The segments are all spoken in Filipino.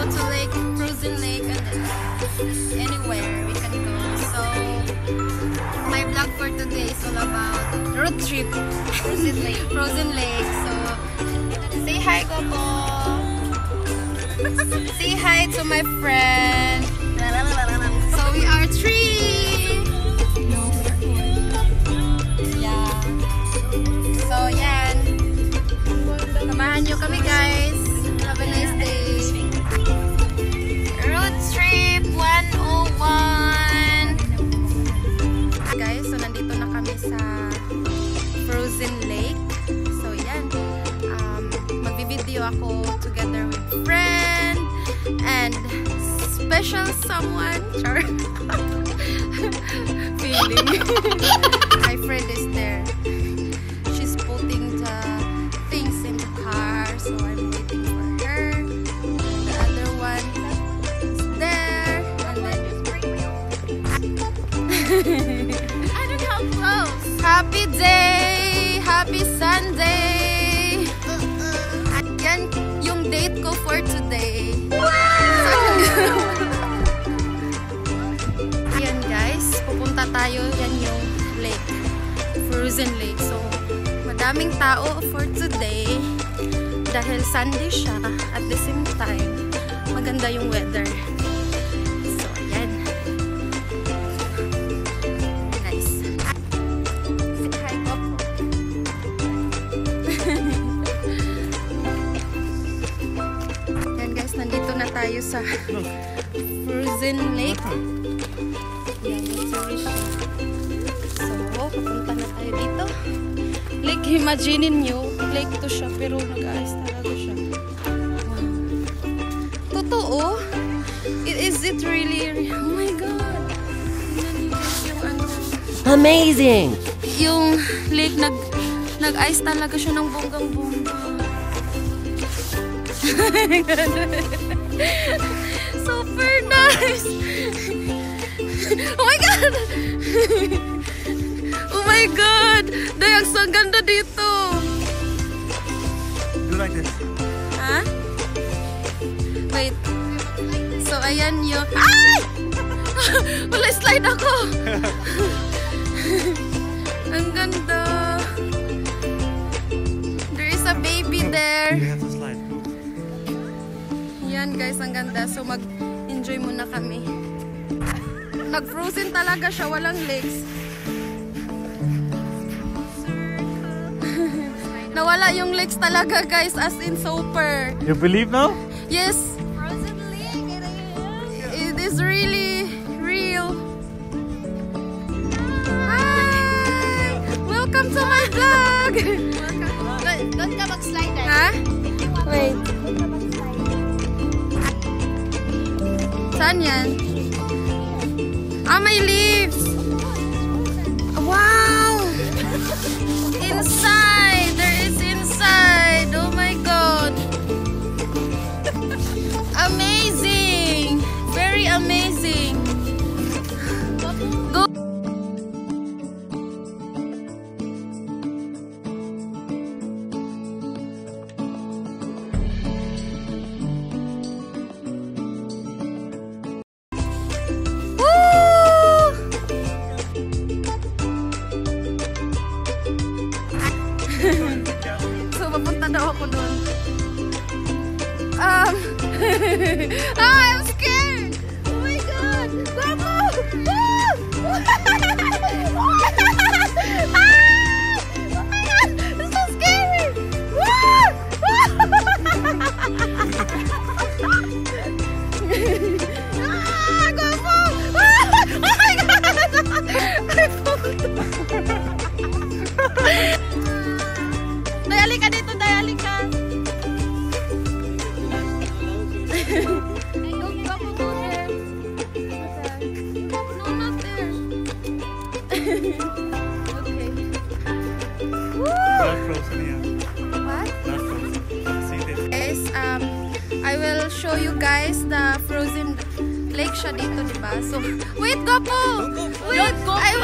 to lake, frozen lake, and anywhere we can go. So my vlog for today is all about road trip, frozen lake. Frozen lake. So say hi, Gopo. Say hi to my friend. So we are 3. Yeah. So yan. Samahan nyo kami, guys. Have a nice day. Road trip 101. Guys, so nandito na kami sa frozen lake. So yan. Magbi-video ako together with friend and special someone. Char. Feeling. My friend is there. She's putting the things in the car, so I'm waiting for her. The other one is there, and then I don't know how close. Happy day, happy Sunday. Yan yung date ko for today. Ayan guys, pupunta tayo. Yan yung lake, frozen lake. So madaming tao for today dahil Sunday siya. At the same time, maganda yung weather. So ayan. Nice. Say hi, Pop. Yan guys, nandito na tayo sa frozen lake. Yan, so papunta na tayo dito. Like, imaginin nyo, lake to siya, pero nag-aayos talaga siya. Wow. Totoo? Is it really? Oh my God! Yung ano, amazing! yung lake, nag-ice talaga siya ng bonggang-bongga. Super nice! Oh my God! Oh my God! Dayak, so ganda dito! Do like this. Ha? Wait. So, ayan yung... Ay! Wala, slide ako! Ang ganda! There is a baby there. You have to slide. Yan guys, ang ganda. So, mag-enjoy muna kami. Nag-frozen talaga siya, walang legs. Nawala yung legs talaga guys, as in super. You believe now? Yes. Frozen lake, it is really real. Hi! Welcome to my vlog! Doon ka mag-slide eh. Ha? Wait. Saan yan? Ah, may leaves! Wow! Inside! There is inside! Oh my God! Amazing! Very amazing! Go! So, papunta daw ako doon. I'm scared! Oh my God! Guapo! Oh my God! It's so scary! Guapo! Oh my God! Dayali ka dito, dayali ka. No, not there. Okay. Not frozen yet. What? Not frozen. See this? Guys, I will show you guys the frozen lake siya dito, diba? So, wait, Gopo! Wait, I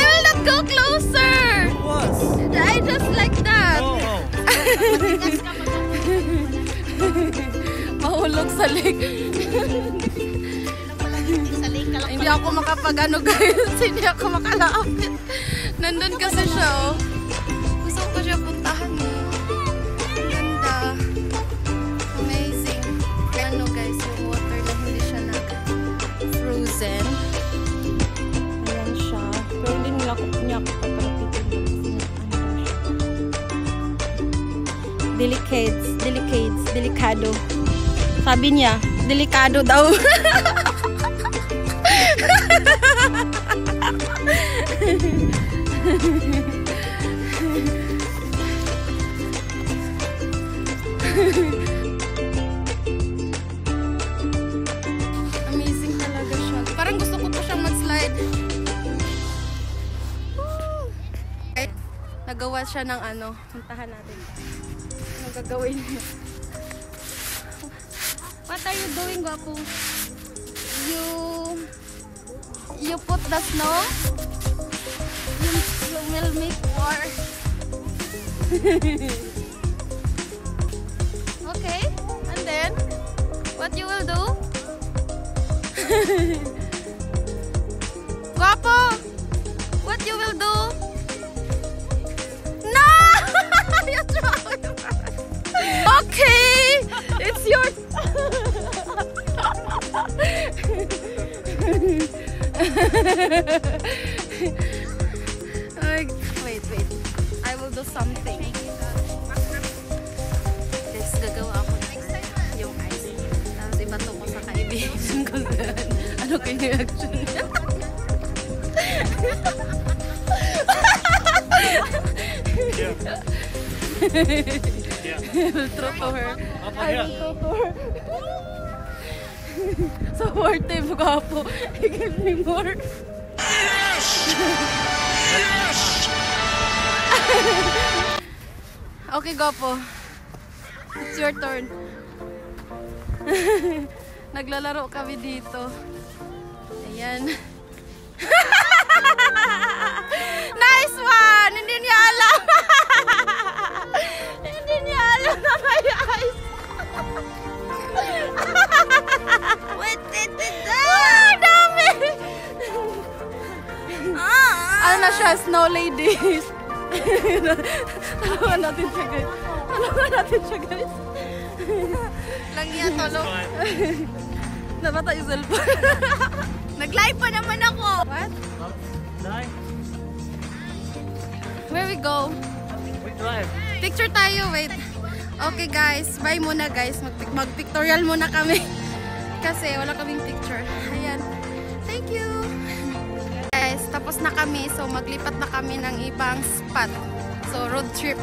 will not go closer! What? I just like that! Oh. sa lake. Sa lake ka lang. Hindi ako makapag-ano guys. Hindi ako makalapit. Nandun kasi siya oh. Gusto ko siya puntahan eh. Ang ganda. Amazing. Ano guys, yung water na hindi siya nag-frozen. Ayan siya. Pero hindi niya ako papalapitin doon. Delicado. Sabi niya, delikado daw. Amazing talaga siya. Parang gusto ko pa siyang mag-slide. Okay. Nagawa siya ng ano. Puntahan natin. Anong gagawin niya? What are you doing, Guapo? You put the snow? You will make war. Okay, and then what you will do? Guapo, what you will do? No! You throw it. Okay, it's your. Wait. I will do something. Guys, gagawa ako yung ice. Tapos ibato ko sa kaibigan ko. Ano kayo reaction niya? Yeah. I will throw to her. Up I here. will throw to her. Supportive, Guapo. He gave me more. Okay, Guapo. It's your turn. Naglalaro kami dito. Ayan. Nice one! Hindi niya alam. Hindi niya alam na may ice. What did it do? Ah, dami! Ano na siya? Snow lady. Tulungan natin siya, guys. Lang yan, tolo. Nabata yung cellphone. Nag-live pa naman ako. What? Die. Where we go? We drive. Picture tayo, wait. Okay guys, bye muna guys. Mag-pictorial muna kami. Kasi wala kaming picture. Ayan. Thank you. Guys, tapos na kami. So maglipat na kami ng ibang spot. So road trip.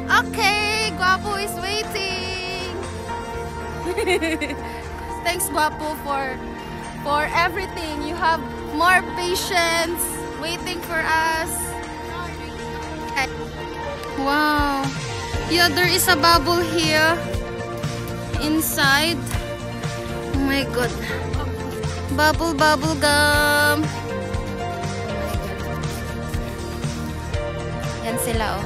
Okay, Guapo is waiting. Thanks Guapo for everything. You have more patience waiting for us. Wow. Yeah, there is a bubble here inside. Oh my god. Bubble gum. Yan sila oh.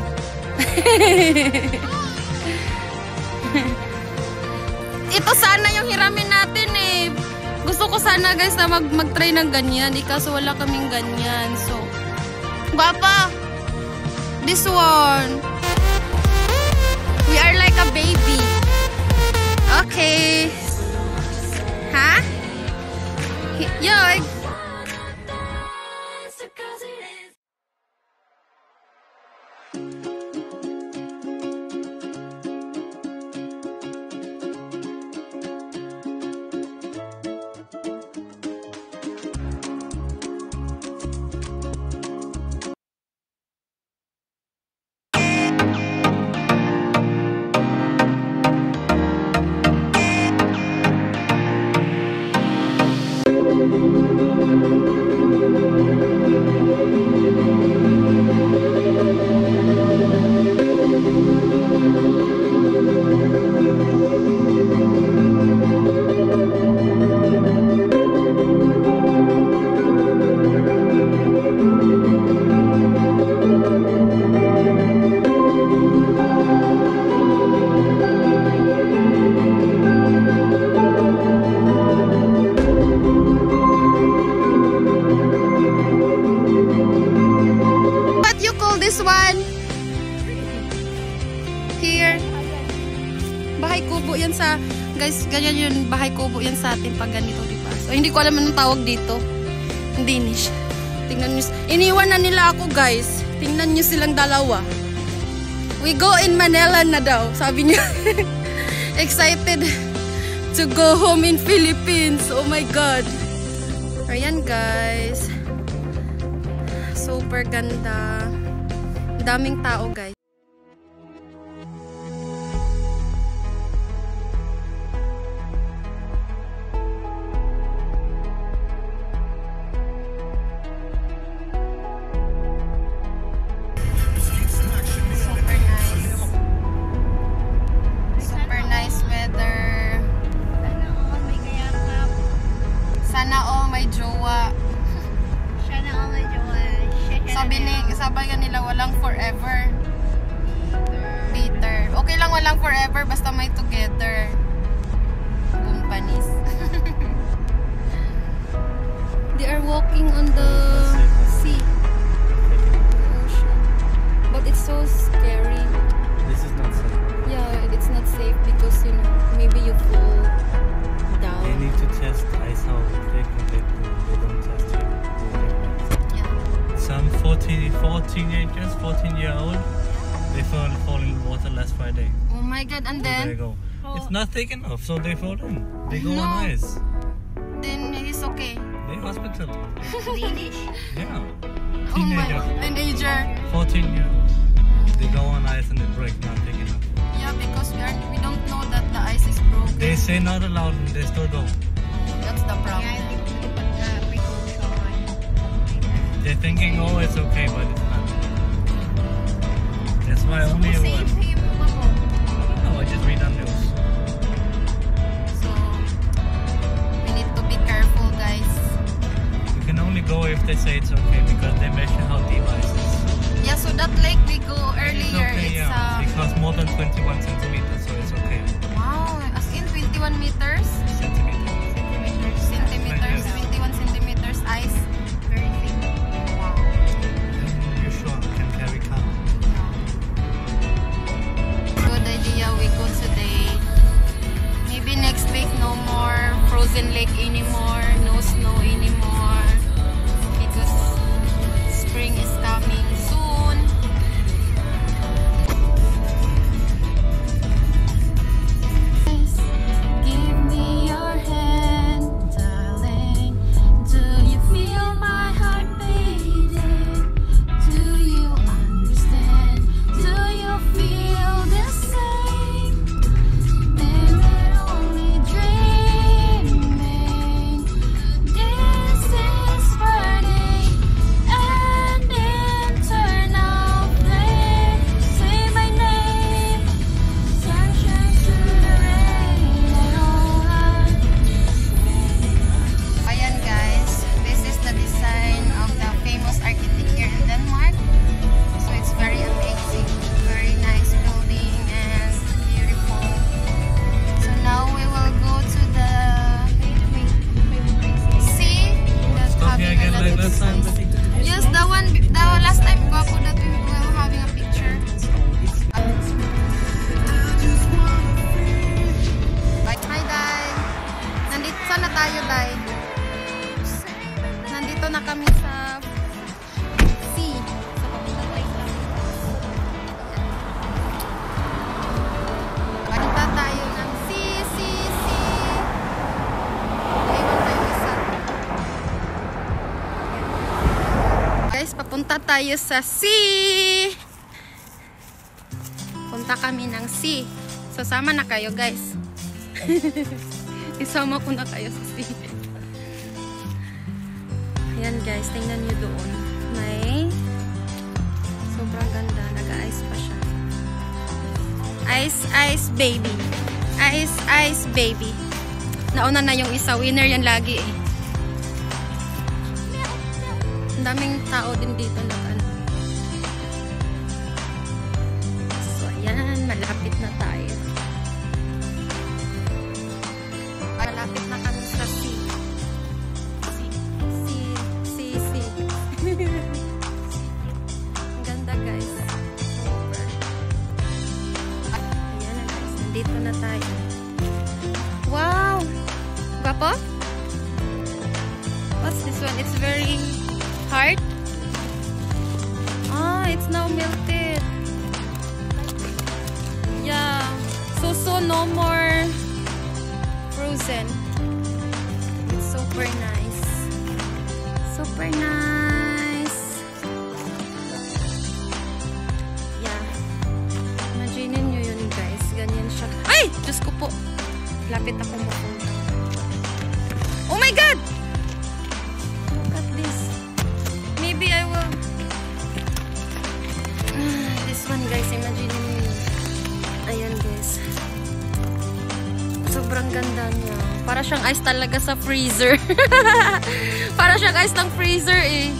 Ito sana yung hiramin natin eh. Gusto ko sana guys na mag-try ng ganyan. Kaso wala kaming ganyan. So, Guapa, this one. We are like a baby. Okay. Ha? Yoy. bahay kubo yan sa, guys, ganyan yun, bahay kubo yan sa atin pag ganito, diba? So, hindi ko alam anong tawag dito. Hindi niya. Tingnan nyo. Iniwan na nila ako, guys. Tingnan nyo silang dalawa. We go in Manila na daw, sabi niya. Excited to go home in Philippines. Oh my God. Ayan, guys. Super ganda. Daming tao, guys. Sabi nila walang forever. Bitter. Okay lang walang forever basta may together. Companies. They are walking on the sea. The ocean. But it's so scary. This is not safe. Yeah, it's not safe because you know, maybe you fall down. They need to test ice how they can get through. They don't test it. Some 14-year-old, they fall in the water last Friday. Oh my God, and There then they go. It's not thick enough, so they fall in. They go No. on ice. then he's okay. They hospital. Danish. Yeah. Oh my Teenager. teenager. 14-year-old. They go on ice and they break, not thick enough. Yeah, because we don't know that the ice is broken. They say not allowed and they still go. That's the problem. They're thinking, oh, it's okay, but it's not. That's why only one. No, I just read on news. So we need to be careful, guys. You can only go if they say it's okay because they measure how deep ice is. Yeah, so that lake we go It's earlier, okay, yeah. Because more than 21 centimeters, so it's okay. wow, as in 21 meters? Centimeters. Centimeters, 21 centimeters ice. Very thick. Wow. You sure can carry car? Good idea, we go today. Maybe next week no more frozen lake anymore, no snow anymore. Because spring is coming soon. Give me your hand, darling. Do you feel my heart beating? Do you understand? Do you feel the same? Then we're only dreaming. This is burning and internal flame. Say my name. Sunshine through the rain and all. Ayan guys, this is the design of the famous architect here in Denmark. So it's very amazing, very nice building and beautiful. So now we will go to the sea. That's Stop having here again a lot like of last time. designs. Yes, the last time Paco that we were having a picture. Hi, Day. Nandito sana tayo, Day. Nandito na kami sa sea. So, papunta tayo sa Papunta tayo ng sea. Naiwan tayo isa. Guys, papunta tayo sa sea. Punta kami ng sea. So, sama na kayo, guys. Isama ko na kayo sa sea. Ayan guys, tingnan nyo doon. May sobrang ganda. Nag-ice pa siya. Ice baby. Ice baby. Nauna na yung isa. Winner yan lagi eh. Ang daming tao din dito nag-ano. So ayan, malapit na tayo. Malapit na kami sa sea. Sea. Ang ganda guys. Super. Ayan na guys. Nandito na na tayo. Wow! Gwapo? What's this one? It's very hard. Ah, it's now melted. Yeah. So no more frozen. It's super nice. Super nice. Yeah. Imagine nyo yun, guys. Ganyan siya. Ay! Diyos ko po. Lapit ako mapunta. Oh my God! Look at this. Maybe I will... This one, guys. Imagine nyo yun. Ayan, guys. Sobrang ganda niya. Para siyang ice talaga sa freezer. Para siyang ice ng freezer eh.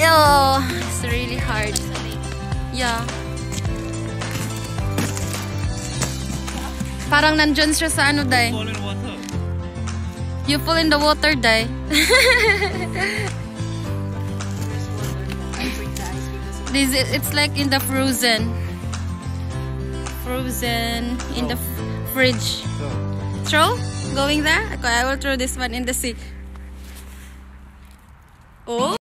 Oh, it's really hard. Yeah. Parang nandyan siya sa ano, Day. Fall in water. You fall in the water, Day. It's like in the frozen in the fridge. Throw? Going there? Okay, I will throw this one in the sea. Oh.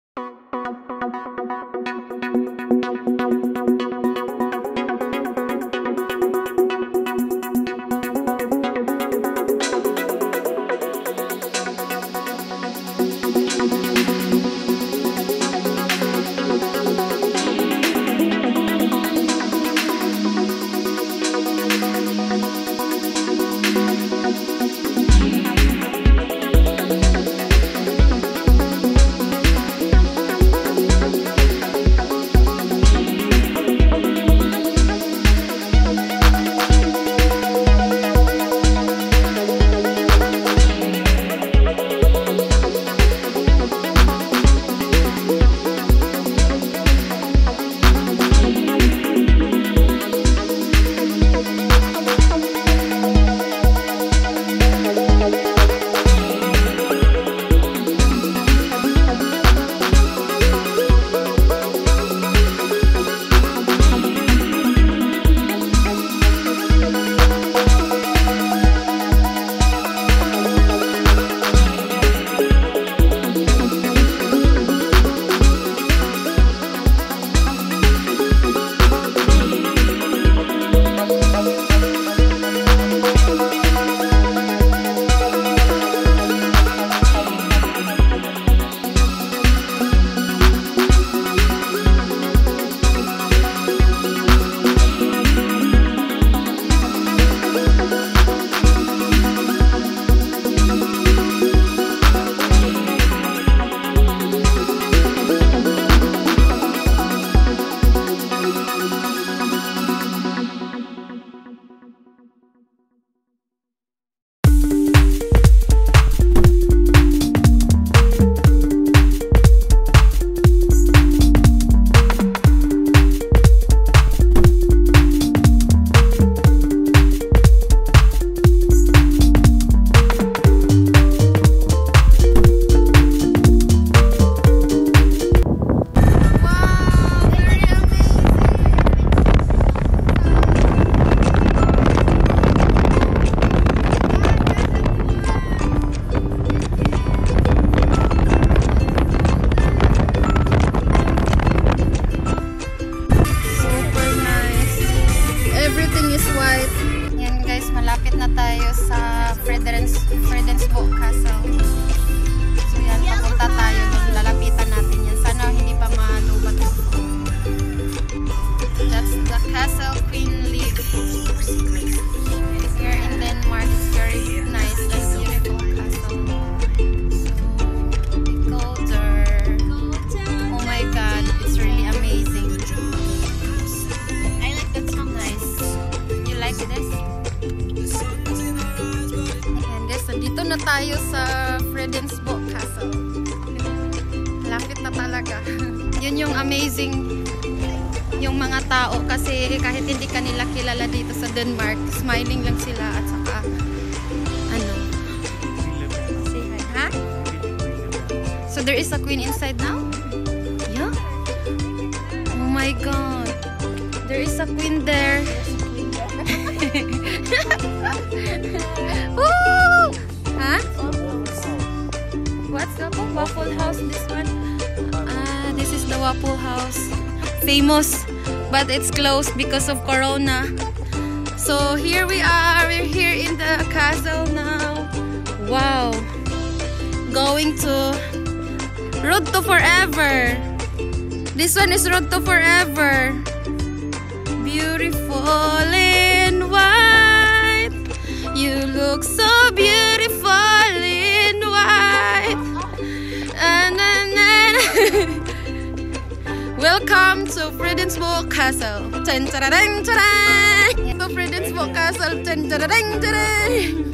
Fredensborg Castle. So yan, papunta tayo doon. Lalapitan natin yan. Sana hindi pa malubat. That's the Castle Queen Leaf. It's here in Denmark. It's very nice and beautiful castle. So we go there. Oh my god, it's really amazing. I like that song. Nice. You like this? Dito na tayo sa Fredensborg Castle. Lapit na talaga. Yun yung amazing yung mga tao kasi kahit hindi kanila kilala dito sa Denmark, smiling lang sila at saka ano. Say hi. Ha? So there is a queen inside now? Yeah? Oh my god. There is a queen there. Woo! Huh? What's the Waffle House? This one? This is the Waffle House. Famous, but it's closed because of Corona. So here we are. We're here in the castle now. Wow. Going to Road to Forever. This one is Road to Forever. Beautiful in white. You look so beautiful in white. Welcome to Fredensborg Castle. Tan tararang tarang. To Fredensborg Castle. Tan tararang tarang.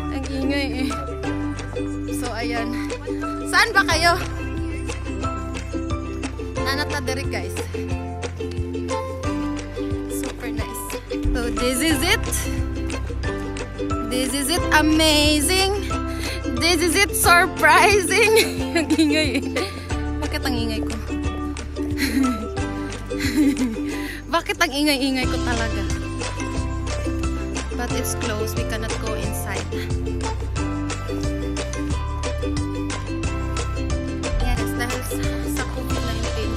Ang ingay eh. So ayan. Saan ba kayo? Nanata diri guys. Super nice. So this is it. This is it. Amazing. This is it. Surprising. Ang ingay eh. Bakit ang ingay ko? Bakit ang ingay-ingay ko talaga? But it's closed. We cannot go inside. Yes, dahil sa COVID-19,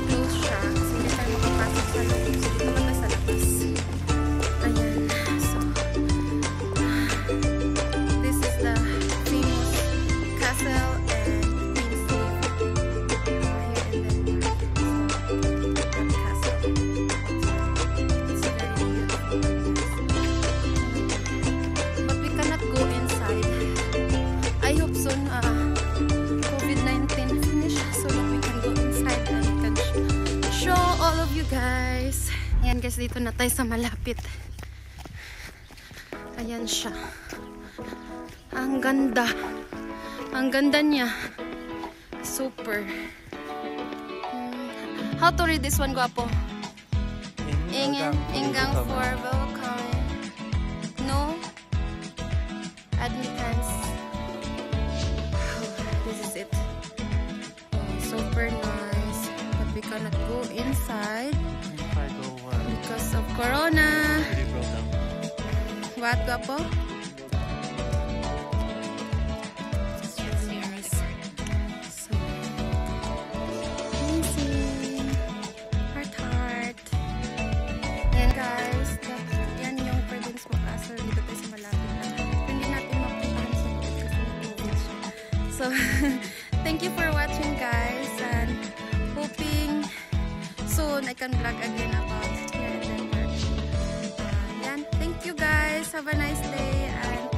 closed siya. Kasi hindi tayo makapasok sa loob. So, dito lang tayo sa labas. Ayan. So, this is the famous castle and Queen's Cave here in Denmark. That castle. It's very beautiful. But we cannot go inside. I hope soon COVID-19 finish so that we can go inside and we can show all of you guys. Ayan guys, dito na tayo sa malapit. Ayan siya. Ang ganda. Ang ganda niya. Super. How to read this one, guwapo? Ingang for welcome. No admittance. This is it. Super nice. But we cannot go inside If I go because of Corona. pretty broke down. What, guwapo? So amazing. Heart. Yan guys. Yan yung Fredensborg Castle. Dito tayo sa malapit lang. Hindi natin mapuntahan sa loob kasi nag-COVID siya. So, thank you for watching guys. And hoping soon I can vlog again about here in Denmark. Yan. Thank you guys. Have a nice day. And